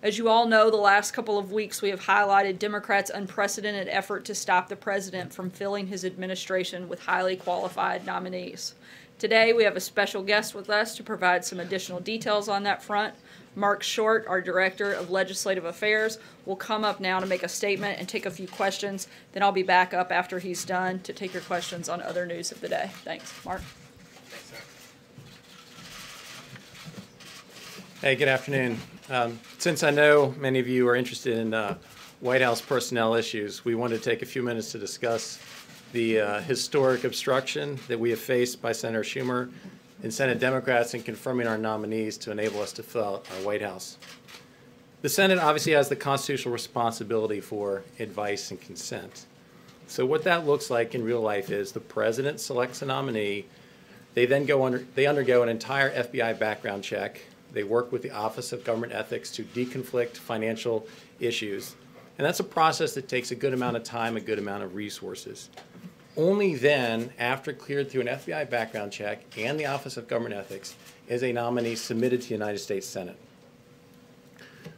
As you all know, the last couple of weeks we have highlighted Democrats' unprecedented effort to stop the president from filling his administration with highly qualified nominees. Today we have a special guest with us to provide some additional details on that front. Mark Short, our Director of Legislative Affairs, will come up now to make a statement and take a few questions. Then I'll be back up after he's done to take your questions on other news of the day. Thanks. Mark. Thanks, sir. Hey, good afternoon. Since I know many of you are interested in White House personnel issues, we want to take a few minutes to discuss the historic obstruction that we have faced by Senator Schumer and Senate Democrats in confirming our nominees to enable us to fill out our White House. The Senate obviously has the constitutional responsibility for advice and consent. So what that looks like in real life is the president selects a nominee. They then undergo an entire FBI background check. They work with the Office of Government Ethics to deconflict financial issues. And that's a process that takes a good amount of time, a good amount of resources. Only then, after cleared through an FBI background check and the Office of Government Ethics, is a nominee submitted to the United States Senate.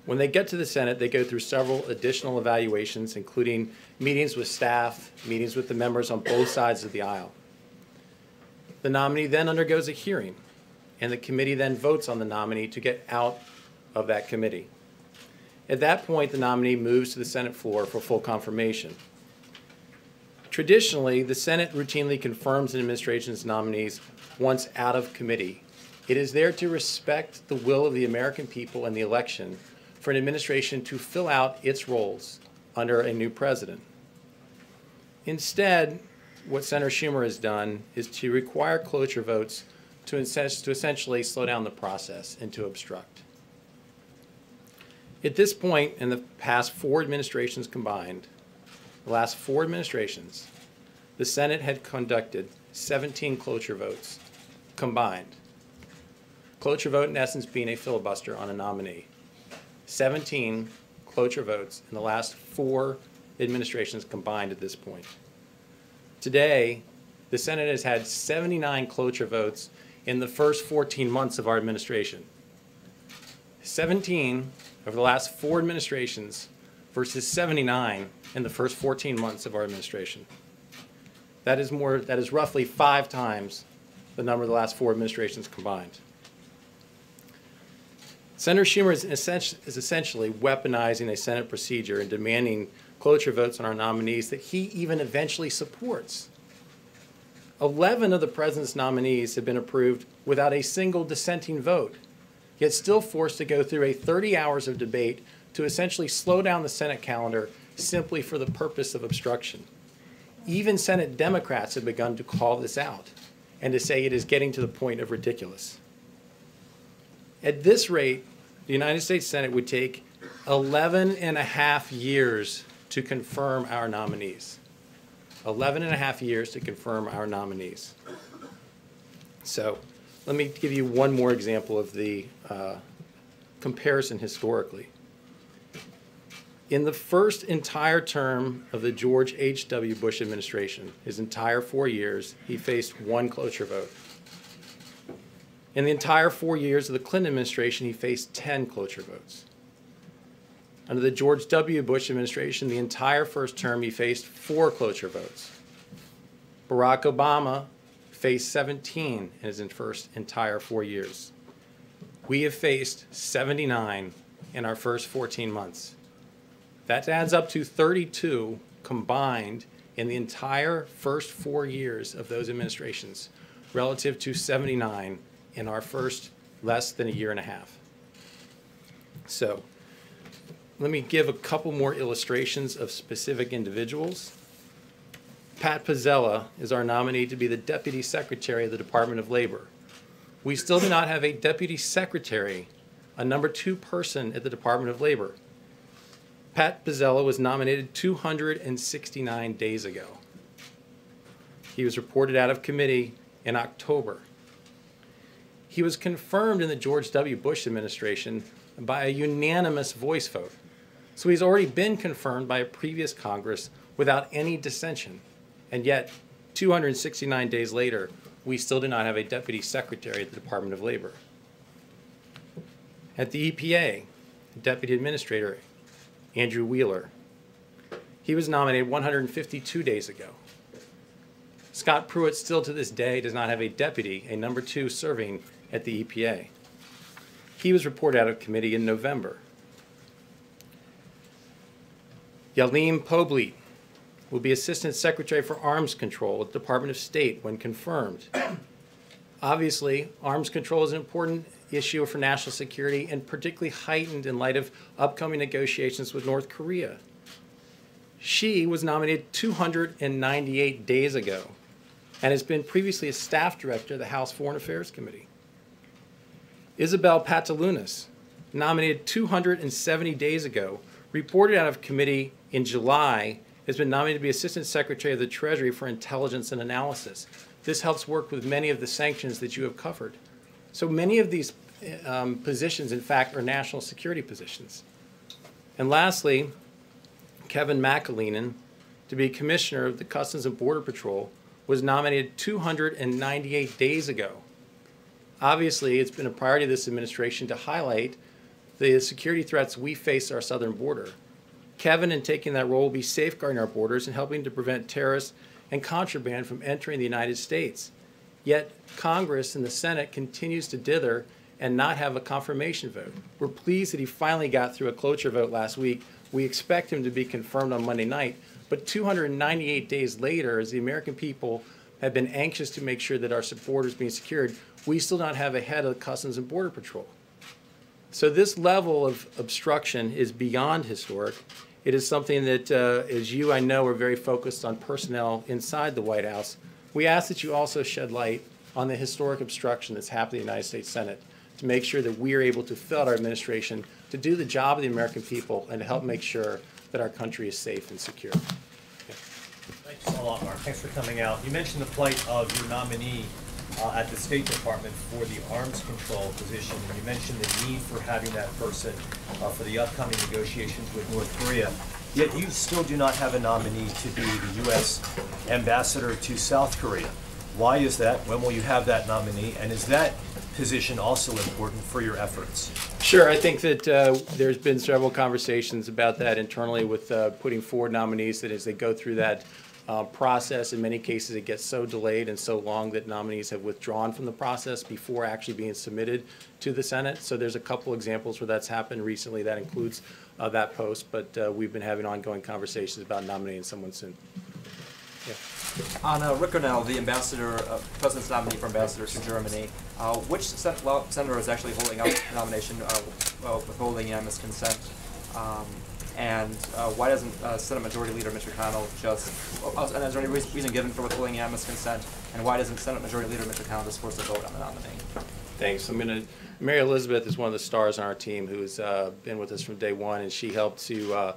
When they get to the Senate, they go through several additional evaluations, including meetings with staff, meetings with the members on both sides of the aisle. The nominee then undergoes a hearing, and the committee then votes on the nominee to get out of that committee. At that point, the nominee moves to the Senate floor for full confirmation. Traditionally, the Senate routinely confirms an administration's nominees once out of committee. It is there to respect the will of the American people in the election for an administration to fill out its roles under a new president. Instead, what Senator Schumer has done is to require cloture votes to essentially slow down the process and to obstruct. At this point, in the past 4 administrations combined, the last 4 administrations, the Senate had conducted 17 cloture votes combined. Cloture vote, in essence, being a filibuster on a nominee. 17 cloture votes in the last 4 administrations combined at this point. Today, the Senate has had 79 cloture votes in the first 14 months of our administration. 17 over the last 4 administrations versus 79 in the first 14 months of our administration. That is roughly 5 times the number of the last 4 administrations combined. Senator Schumer is essentially weaponizing a Senate procedure and demanding cloture votes on our nominees that he even eventually supports. 11 of the president's nominees have been approved without a single dissenting vote, yet still forced to go through 30 hours of debate to essentially slow down the Senate calendar simply for the purpose of obstruction. Even Senate Democrats have begun to call this out and to say it is getting to the point of ridiculous. At this rate, the United States Senate would take 11.5 years to confirm our nominees. 11.5 years to confirm our nominees. So let me give you one more example of the comparison historically. In the first entire term of the George H.W. Bush administration, his entire 4 years, he faced 1 cloture vote. In the entire 4 years of the Clinton administration, he faced 10 cloture votes. Under the George W. Bush administration, the entire first term, he faced 4 cloture votes. Barack Obama faced 17 in his first entire 4 years. We have faced 79 in our first 14 months. That adds up to 32 combined in the entire first 4 years of those administrations, relative to 79 in our first less than a year and a half. So let me give a couple more illustrations of specific individuals. Pat Pizzella is our nominee to be the Deputy Secretary of the Department of Labor. We still do not have a Deputy Secretary, a number 2 person at the Department of Labor. Pat Pizzella was nominated 269 days ago. He was reported out of committee in October. He was confirmed in the George W. Bush administration by a unanimous voice vote. So he's already been confirmed by a previous Congress without any dissension. And yet, 269 days later, we still do not have a Deputy Secretary at the Department of Labor. At the EPA, Deputy Administrator Andrew Wheeler. He was nominated 152 days ago. Scott Pruitt still to this day does not have a deputy, a number 2 serving at the EPA. He was reported out of committee in November. Yalim Poblit will be Assistant Secretary for Arms Control at the Department of State when confirmed. Obviously, arms control is an important issue for national security and particularly heightened in light of upcoming negotiations with North Korea. She was nominated 298 days ago and has been previously a staff director of the House Foreign Affairs Committee. Isabel Patalunas, nominated 270 days ago, reported out of committee in July, has been nominated to be Assistant Secretary of the Treasury for Intelligence and Analysis. This helps work with many of the sanctions that you have covered. So many of these positions, in fact, are national security positions. And lastly, Kevin McAleenan, to be Commissioner of the Customs and Border Patrol, was nominated 298 days ago. Obviously, it's been a priority of this administration to highlight the security threats we face at our southern border. Kevin, in taking that role, will be safeguarding our borders and helping to prevent terrorists and contraband from entering the United States. Yet Congress and the Senate continues to dither and not have a confirmation vote. We're pleased that he finally got through a cloture vote last week. We expect him to be confirmed on Monday night, but 298 days later, as the American people have been anxious to make sure that our borders being secured, we still don't have a head of Customs and Border Patrol. So this level of obstruction is beyond historic. It is something that, as you, I know, are very focused on personnel inside the White House. We ask that you also shed light on the historic obstruction that's happened in the United States Senate to make sure that we are able to fill out our administration to do the job of the American people and to help make sure that our country is safe and secure. Thanks a lot, Mark. Thanks for coming out. You mentioned the plight of your nominee at the State Department for the arms control position, and you mentioned the need for having that person for the upcoming negotiations with North Korea. Yet you still do not have a nominee to be the U.S. ambassador to South Korea. Why is that? When will you have that nominee? And is that position also important for your efforts? Sure. I think that there's been several conversations about that internally with putting forward nominees that as they go through that process, in many cases it gets so delayed and so long that nominees have withdrawn from the process before actually being submitted to the Senate. So there's a couple examples where that's happened recently. That includes that post, but we've been having ongoing conversations about nominating someone soon. Yeah. On Rick Grinnell, the ambassador, President's nominee for ambassador to Germany, which senator is actually holding out the nomination, withholding unanimous consent? And why doesn't Senate Majority Leader Mitch McConnell just, and is there any reason given for withholding unanimous consent? And why doesn't Senate Majority Leader Mitch McConnell just force a vote on the nominee? Thanks. Mary Elizabeth is one of the stars on our team who's been with us from day one, and she helped to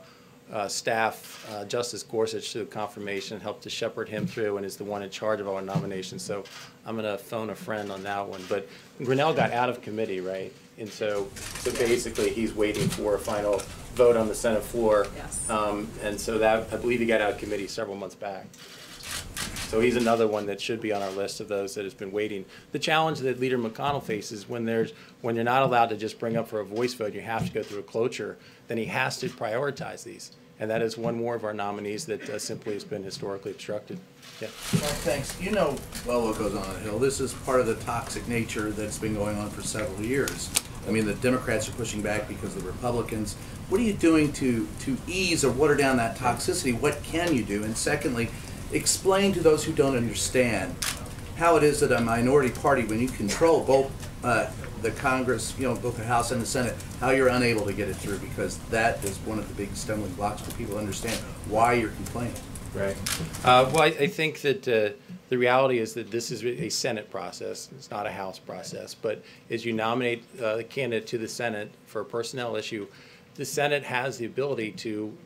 staff Justice Gorsuch through confirmation, helped to shepherd him through, and is the one in charge of our nominations. So I'm going to phone a friend on that one. But Grinnell got out of committee, right? And so basically he's waiting for a final vote on the Senate floor. Yes. And so that, I believe he got out of committee several months back. So he's another one that should be on our list of those that has been waiting. The challenge that Leader McConnell faces when you're not allowed to just bring up for a voice vote, you have to go through a cloture, then he has to prioritize these. And that is one more of our nominees that simply has been historically obstructed. Yeah. Well, thanks. You know well what goes on the Hill. This is part of the toxic nature that's been going on for several years. I mean, the Democrats are pushing back because of the Republicans. What are you doing to ease or water down that toxicity? What can you do? And secondly, explain to those who don't understand how it is that a minority party, when you control both the Congress, both the House and the Senate, how you're unable to get it through, because that is one of the big stumbling blocks for people to understand why you're complaining. Right. Well, I think that the reality is that this is a Senate process. It's not a House process. But as you nominate the candidate to the Senate for a personnel issue, the Senate has the ability to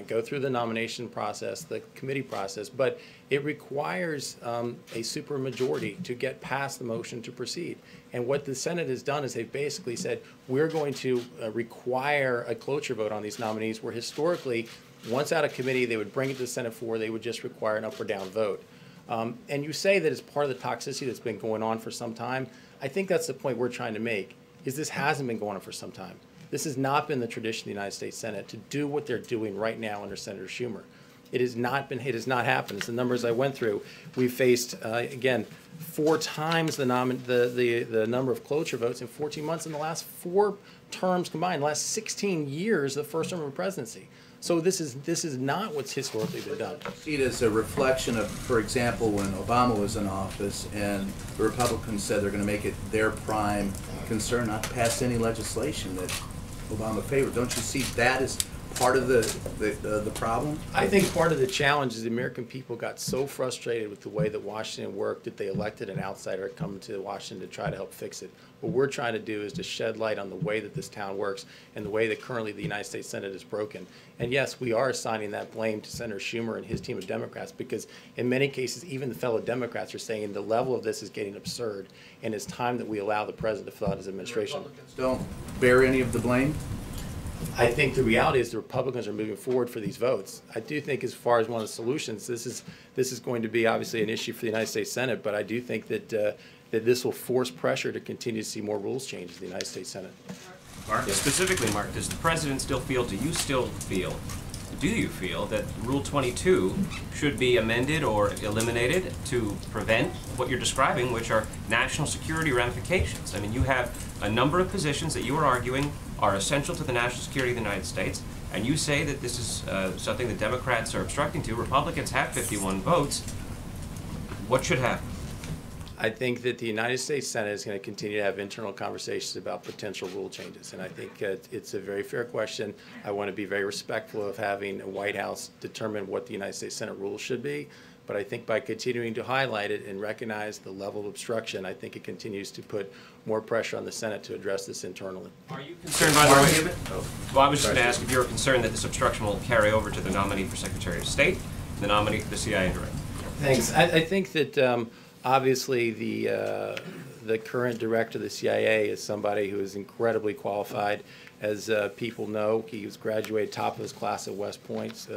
go through the nomination process, the committee process, but it requires a supermajority to get past the motion to proceed. And what the Senate has done is they've basically said, we're going to require a cloture vote on these nominees, where historically, once out of committee, they would bring it to the Senate floor, they would just require an up or down vote. And you say that it's part of the toxicity that's been going on for some time. I think that's the point we're trying to make, is this hasn't been going on for some time. This has not been the tradition of the United States Senate to do what they're doing right now under Senator Schumer. It has not happened. It's the numbers I went through. We faced, again, 4 times the number of cloture votes in 14 months in the last 4 terms combined, the last 16 years of the first term of the presidency. So this is not what's historically been done. See it as a reflection of, for example, when Obama was in office and the Republicans said they're going to make it their prime concern not to pass any legislation that Obama favored. Don't you see that as part of the problem? I think part of the challenge is the American people got so frustrated with the way that Washington worked that they elected an outsider to come to Washington to try to help fix it. What we're trying to do is to shed light on the way that this town works and the way that currently the United States Senate is broken. And yes, we are assigning that blame to Senator Schumer and his team of Democrats because in many cases, even the fellow Democrats are saying the level of this is getting absurd and it's time that we allow the president to fill out his administration. Republicans don't bear any of the blame? I think the reality is the Republicans are moving forward for these votes. I do think as far as one of the solutions, this is going to be obviously an issue for the United States Senate, but I do think that that this will force pressure to continue to see more rules changes in the United States Senate. Mark, specifically, Mark, does the president still feel, do you feel that Rule 22 should be amended or eliminated to prevent what you're describing, which are national security ramifications? I mean, you have a number of positions that you are arguing are essential to the national security of the United States, and you say that this is something that Democrats are obstructing to. Republicans have 51 votes. What should happen? I think that the United States Senate is going to continue to have internal conversations about potential rule changes, and I think it's a very fair question. I want to be very respectful of having a White House determine what the United States Senate rules should be, but I think by continuing to highlight it and recognize the level of obstruction, I think it continues to put more pressure on the Senate to address this internally. Are you concerned, by the way? Well, I was just going to ask if you're concerned that this obstruction will carry over to the nominee for Secretary of State and the nominee for the CIA director. Thanks. I think that obviously the current director of the CIA is somebody who is incredibly qualified. As people know, he was graduated top of his class at West Point,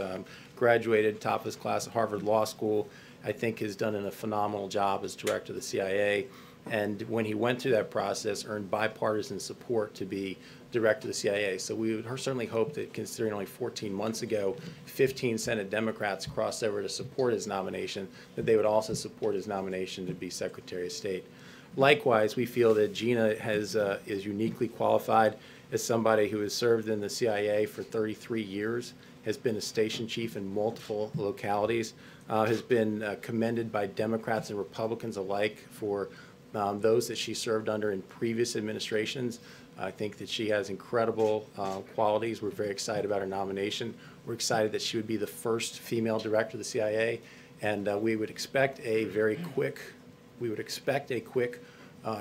graduated top of his class at Harvard Law School. I think has done a phenomenal job as director of the CIA. And when he went through that process, earned bipartisan support to be director of the CIA. So we would certainly hope that, considering only 14 months ago, 15 Senate Democrats crossed over to support his nomination, that they would also support his nomination to be Secretary of State. Likewise, we feel that Gina is uniquely qualified as somebody who has served in the CIA for 33 years, has been a station chief in multiple localities, has been commended by Democrats and Republicans alike for those that she served under in previous administrations. I think that she has incredible qualities. We're very excited about her nomination. We're excited that she would be the first female director of the CIA, and we would expect a quick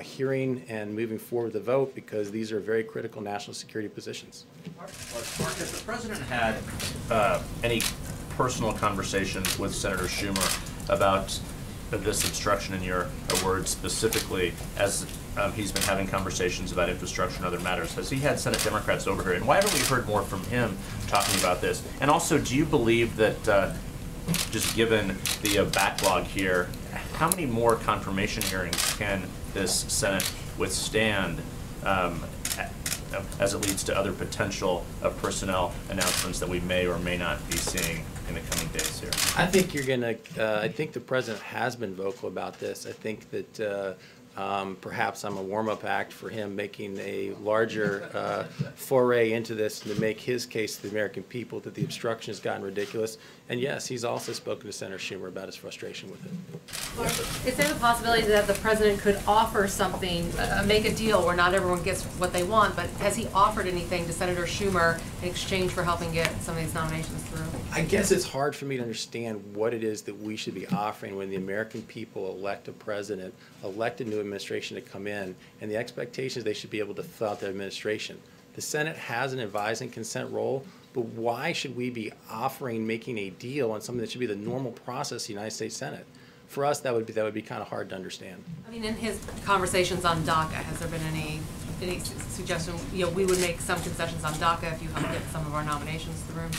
hearing and moving forward with the vote because these are very critical national security positions. Mark, has the president had any personal conversations with Senator Schumer about this obstruction, in your words, specifically, as he's been having conversations about infrastructure and other matters? Has he had Senate Democrats over here? And why haven't we heard more from him talking about this? And also, do you believe that, just given the backlog here, how many more confirmation hearings can this Senate withstand as it leads to other potential personnel announcements that we may or may not be seeing in the coming days here? I think you're going to, I think the president has been vocal about this. I think that perhaps I'm a warm-up act for him making a larger foray into this to make his case to the American people that the obstruction has gotten ridiculous. And yes, he's also spoken to Senator Schumer about his frustration with it. Is there the possibility that the president could offer something, make a deal where not everyone gets what they want, but has he offered anything to Senator Schumer in exchange for helping get some of these nominations through? I guess it's hard for me to understand what it is that we should be offering when the American people elect a president, elect a new administration to come in, and the expectation is they should be able to fill out their administration. The Senate has an advise and consent role, but why should we be offering making a deal on something that should be the normal process of the United States Senate? For us, that would be kind of hard to understand. I mean, in his conversations on DACA, has there been any any suggestion, we would make some concessions on DACA if you help get some of our nominations through?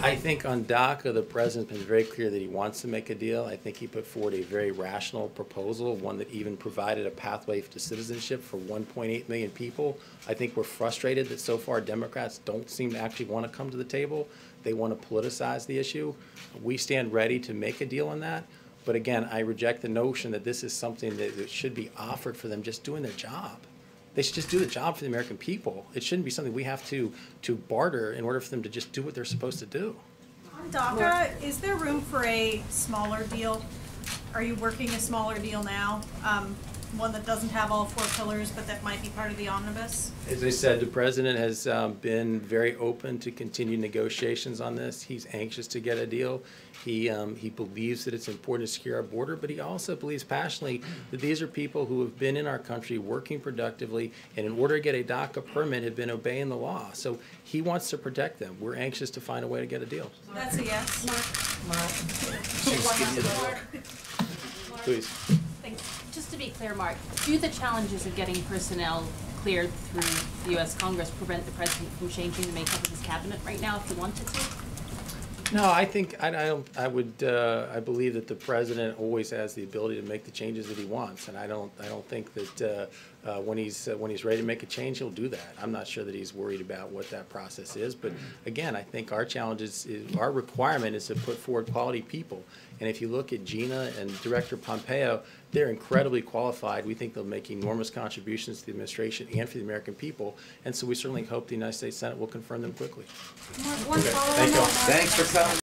I think on DACA, the president's been very clear that he wants to make a deal. I think he put forward a very rational proposal, one that even provided a pathway to citizenship for 1.8 million people. I think we're frustrated that so far Democrats don't seem to actually want to come to the table. They want to politicize the issue. We stand ready to make a deal on that. But again, I reject the notion that this is something that should be offered for them just doing their job. They should just do the job for the American people. It shouldn't be something we have to barter in order for them to just do what they're supposed to do. On DACA, is there room for a smaller deal? Are you working a smaller deal now? One that doesn't have all 4 pillars, but that might be part of the omnibus? As I said, the president has been very open to continue negotiations on this. He's anxious to get a deal. He believes that it's important to secure our border, but he also believes passionately that these are people who have been in our country working productively, and in order to get a DACA permit have been obeying the law. So he wants to protect them. We're anxious to find a way to get a deal. That's a yes. Please. Thanks. Just to be clear, Mark, do the challenges of getting personnel cleared through the U.S. Congress prevent the president from changing the makeup of his cabinet right now if he wanted to? No, I think I believe that the president always has the ability to make the changes that he wants, and I don't think that when he's ready to make a change, he'll do that. I'm not sure that he's worried about what that process is, but again, I think our challenge is our requirement is to put forward quality people, and if you look at Gina and Director Pompeo, they're incredibly qualified. We think they'll make enormous contributions to the administration and for the American people, and so we certainly hope the United States Senate will confirm them quickly. One follow-on. Thanks for coming.